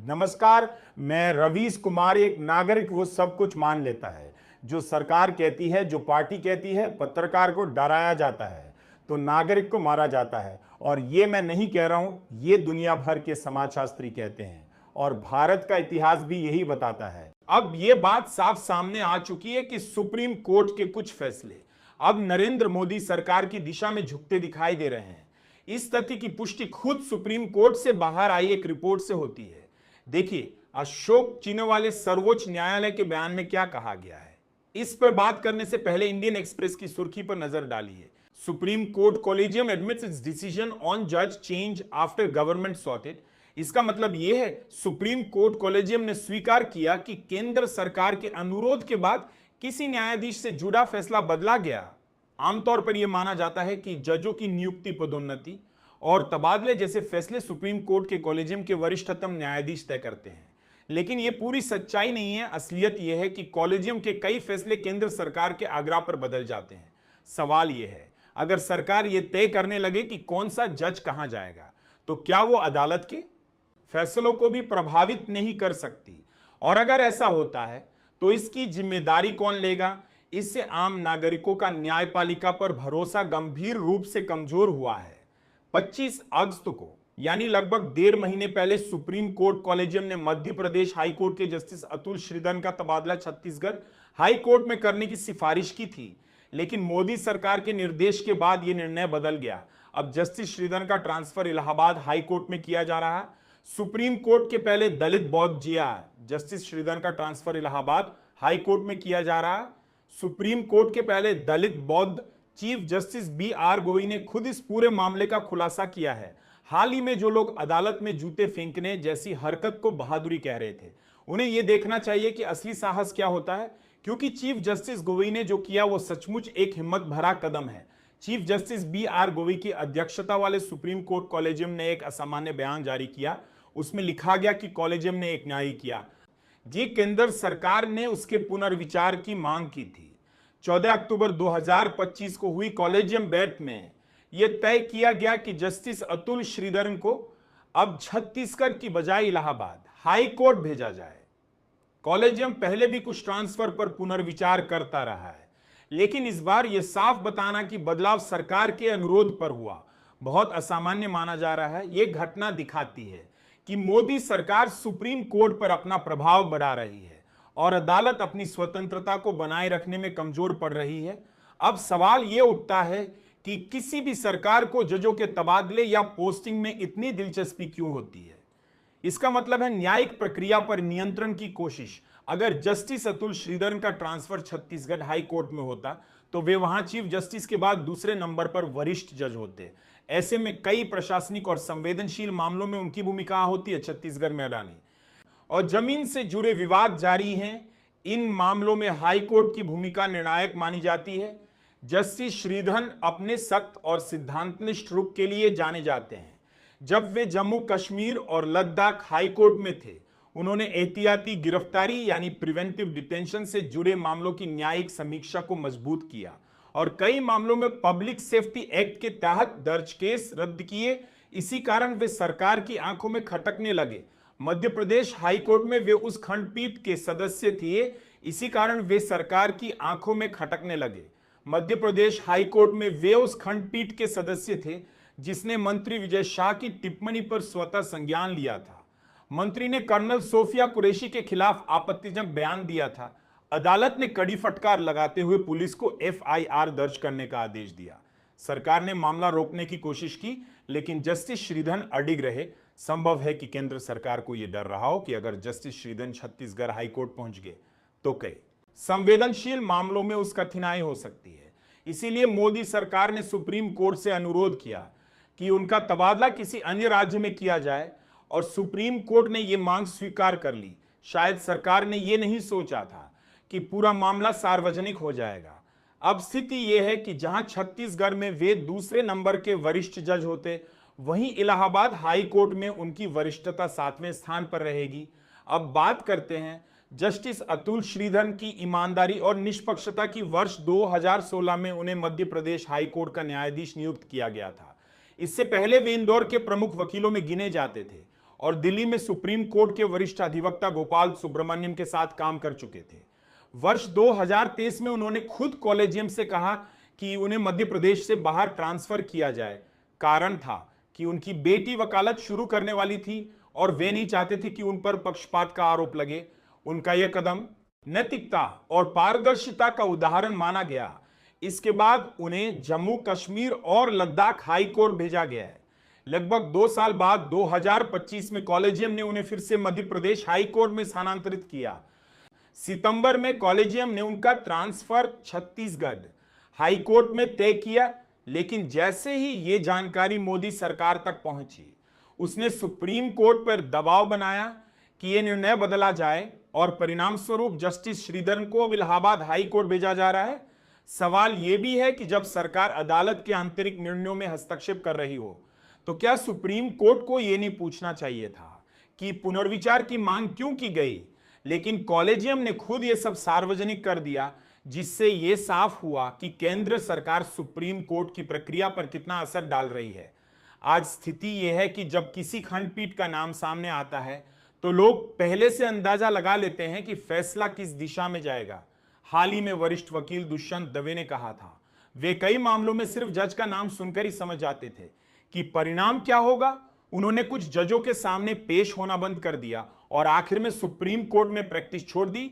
नमस्कार, मैं रवीश कुमार। एक नागरिक वो सब कुछ मान लेता है जो सरकार कहती है, जो पार्टी कहती है। पत्रकार को डराया जाता है तो नागरिक को मारा जाता है। और ये मैं नहीं कह रहा हूं, ये दुनिया भर के समाजशास्त्री कहते हैं और भारत का इतिहास भी यही बताता है। अब ये बात साफ सामने आ चुकी है कि सुप्रीम कोर्ट के कुछ फैसले अब नरेंद्र मोदी सरकार की दिशा में झुकते दिखाई दे रहे हैं। इस तथ्य की पुष्टि खुद सुप्रीम कोर्ट से बाहर आई एक रिपोर्ट से होती है। देखिए, अशोक चिनवाले सर्वोच्च न्यायालय के बयान में क्या कहा गया है। इस पर बात करने से पहले इंडियन एक्सप्रेस की सुर्खी पर नजर डालिए। Supreme court collegium admits its decision on जज change after government sought it. इसका मतलब यह है, सुप्रीम कोर्ट कॉलेजियम ने स्वीकार किया कि केंद्र सरकार के अनुरोध के बाद किसी न्यायाधीश से जुड़ा फैसला बदला गया। आमतौर पर यह माना जाता है कि जजों की नियुक्ति, पदोन्नति और तबादले जैसे फैसले सुप्रीम कोर्ट के कॉलेजियम के वरिष्ठतम न्यायाधीश तय करते हैं। लेकिन यह पूरी सच्चाई नहीं है। असलियत यह है कि कॉलेजियम के कई फैसले केंद्र सरकार के आग्रह पर बदल जाते हैं। सवाल यह है, अगर सरकार यह तय करने लगे कि कौन सा जज कहां जाएगा, तो क्या वो अदालत के फैसलों को भी प्रभावित नहीं कर सकती? और अगर ऐसा होता है तो इसकी जिम्मेदारी कौन लेगा? इससे आम नागरिकों का न्यायपालिका पर भरोसा गंभीर रूप से कमजोर हुआ है। 25 अगस्त को, यानी लगभग 1.5 महीने पहले, सुप्रीम कोर्ट कॉलेजियम ने मध्य प्रदेश हाई कोर्ट के जस्टिस अतुल श्रीधरन का तबादला छत्तीसगढ़ हाई कोर्ट में करने की सिफारिश की थी। लेकिन मोदी सरकार के निर्देश के बाद यह निर्णय बदल गया। अब जस्टिस श्रीधरन का ट्रांसफर इलाहाबाद हाई कोर्ट में किया जा रहा है। सुप्रीम कोर्ट के पहले दलित बौद्ध जिया जस्टिस श्रीधरन का ट्रांसफर इलाहाबाद हाई कोर्ट में किया जा रहा है। सुप्रीम कोर्ट के पहले दलित बौद्ध चीफ जस्टिस BR गवई ने खुद इस पूरे मामले का खुलासा किया है। हाल ही में जो लोग अदालत में जूते फेंकने जैसी हरकत को बहादुरी कह रहे थे, उन्हें यह देखना चाहिए कि असली साहस क्या होता है, क्योंकि चीफ जस्टिस गवई ने जो किया वो सचमुच एक हिम्मत भरा कदम है। चीफ जस्टिस BR गवई की अध्यक्षता वाले सुप्रीम कोर्ट कॉलेजियम ने एक असामान्य बयान जारी किया। उसमें लिखा गया कि कॉलेजियम ने एक न्याय किया जी केंद्र सरकार ने उसके पुनर्विचार की मांग की थी। 14 अक्टूबर 2025 को हुई कॉलेजियम बैठ में यह तय किया गया कि जस्टिस अतुल श्रीधरन को अब छत्तीसगढ़ की बजाय इलाहाबाद हाई कोर्ट भेजा जाए। कॉलेजियम पहले भी कुछ ट्रांसफर पर पुनर्विचार करता रहा है, लेकिन इस बार यह साफ बताना कि बदलाव सरकार के अनुरोध पर हुआ बहुत असामान्य माना जा रहा है। यह घटना दिखाती है कि मोदी सरकार सुप्रीम कोर्ट पर अपना प्रभाव बढ़ा रही है और अदालत अपनी स्वतंत्रता को बनाए रखने में कमजोर पड़ रही है। अब सवाल यह उठता है कि किसी भी सरकार को जजों के तबादले या पोस्टिंग में इतनी दिलचस्पी क्यों होती है? इसका मतलब है न्यायिक प्रक्रिया पर नियंत्रण की कोशिश। अगर जस्टिस अतुल श्रीधरन का ट्रांसफर छत्तीसगढ़ हाई कोर्ट में होता तो वे वहां चीफ जस्टिस के बाद दूसरे नंबर पर वरिष्ठ जज होते। ऐसे में कई प्रशासनिक और संवेदनशील मामलों में उनकी भूमिका होती है छत्तीसगढ़ में अडानी। और जमीन से जुड़े विवाद जारी हैं। इन मामलों में हाई कोर्ट की भूमिका निर्णायक मानी जाती है। जस्टिस श्रीधरन अपने सख्त और सिद्धांतनिष्ठ रुख के लिए जाने जाते हैं। जब वे जम्मू कश्मीर और लद्दाख हाई कोर्ट में थे, उन्होंने एहतियाती गिरफ्तारी यानी प्रिवेंटिव डिटेंशन से जुड़े मामलों की न्यायिक समीक्षा को मजबूत किया और कई मामलों में पब्लिक सेफ्टी एक्ट के तहत दर्ज केस रद्द किए। इसी कारण वे सरकार की आंखों में खटकने लगे। मध्य प्रदेश हाई कोर्ट में वे उस खंडपीठ के सदस्य थे। इसी कारण वे सरकार की आंखों में खटकने लगे। मध्य प्रदेश हाई कोर्ट में वे उस खंडपीठ के सदस्य थे जिसने मंत्री विजय शाह की टिप्पणी पर स्वतः संज्ञान लिया था। मंत्री ने कर्नल सोफिया कुरैशी के खिलाफ आपत्तिजनक बयान दिया था। अदालत ने कड़ी फटकार लगाते हुए पुलिस को FIR दर्ज करने का आदेश दिया। सरकार ने मामला रोकने की कोशिश की, लेकिन जस्टिस श्रीधरन अडिग रहे। संभव है कि केंद्र सरकार को यह डर रहा हो कि अगर justice Sreedharan Chhattisgarh high court पहुंच गए तो कई संवेदनशील मामलों में उस कठिनाई हो सकती है। इसीलिए मोदी सरकार ने सुप्रीम कोर्ट से अनुरोध किया कि उनका तबादला किसी अन्य राज्य में किया जाए और सुप्रीम कोर्ट ने यह मांग स्वीकार कर ली। शायद सरकार ने यह नहीं सोचा था कि पूरा मामला सार्वजनिक हो जाएगा। अब स्थिति यह है कि जहां छत्तीसगढ़ में वे दूसरे नंबर के वरिष्ठ जज होते, वहीं इलाहाबाद हाई कोर्ट में उनकी वरिष्ठता 7वें स्थान पर रहेगी। अब बात करते हैं जस्टिस अतुल श्रीधरन की ईमानदारी और निष्पक्षता की। वर्ष 2016 में उन्हें मध्य प्रदेश हाई कोर्ट का न्यायाधीश नियुक्त किया गया था। इससे पहले वे इंदौर के प्रमुख वकीलों में गिने जाते थे और दिल्ली में सुप्रीम कोर्ट के वरिष्ठ अधिवक्ता गोपाल सुब्रमण्यम के साथ काम कर चुके थे। वर्ष 2023 में उन्होंने खुद कॉलेजियम से कहा कि उन्हें मध्य प्रदेश से बाहर ट्रांसफर किया जाए। कारण था कि उनकी बेटी वकालत शुरू करने वाली थी और वे नहीं चाहते थे कि उन पर पक्षपात का आरोप लगे। उनका यह कदम नैतिकता और पारदर्शिता का उदाहरण माना गया। इसके बाद उन्हें जम्मू कश्मीर और लद्दाख हाई कोर्ट भेजा गया है। लगभग 2 साल बाद 2025 में कॉलेजियम ने उन्हें फिर से मध्य प्रदेश हाई कोर्ट में स्थानांतरित किया। सितंबर में कॉलेजियम ने उनका ट्रांसफर छत्तीसगढ़ हाई कोर्ट में तय किया, लेकिन जैसे ही ये जानकारी मोदी सरकार तक पहुंची, उसने सुप्रीम कोर्ट पर दबाव बनाया कि यह निर्णय बदला जाए और परिणाम स्वरूप जस्टिस श्रीधरन को इलाहाबाद हाई कोर्ट भेजा जा रहा है। सवाल यह भी है कि जब सरकार अदालत के आंतरिक निर्णयों में हस्तक्षेप कर रही हो, तो क्या सुप्रीम कोर्ट को यह नहीं पूछना चाहिए था कि पुनर्विचार की मांग क्यों की गई? लेकिन कॉलेजियम ने खुद यह सब सार्वजनिक कर दिया, जिससे यह साफ हुआ कि केंद्र सरकार सुप्रीम कोर्ट की प्रक्रिया पर कितना असर डाल रही है। आज स्थिति यह है कि जब किसी खंडपीठ का नाम सामने आता है तो लोग पहले से अंदाजा लगा लेते हैं कि फैसला किस दिशा में जाएगा। हाल ही में वरिष्ठ वकील दुष्यंत दवे ने कहा था, वे कई मामलों में सिर्फ जज का नाम सुनकर ही समझ जाते थे कि परिणाम क्या होगा। उन्होंने कुछ जजों के सामने पेश होना बंद कर दिया और आखिर में सुप्रीम कोर्ट में प्रैक्टिस छोड़ दी।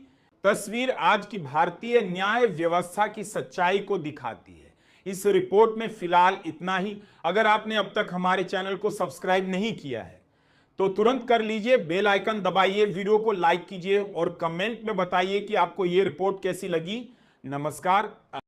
तस्वीर आज की भारतीय न्याय व्यवस्था की सच्चाई को दिखाती है। इस रिपोर्ट में फिलहाल इतना ही। अगर आपने अब तक हमारे चैनल को सब्सक्राइब नहीं किया है तो तुरंत कर लीजिए, बेल आइकन दबाइए, वीडियो को लाइक कीजिए और कमेंट में बताइए कि आपको ये रिपोर्ट कैसी लगी। नमस्कार।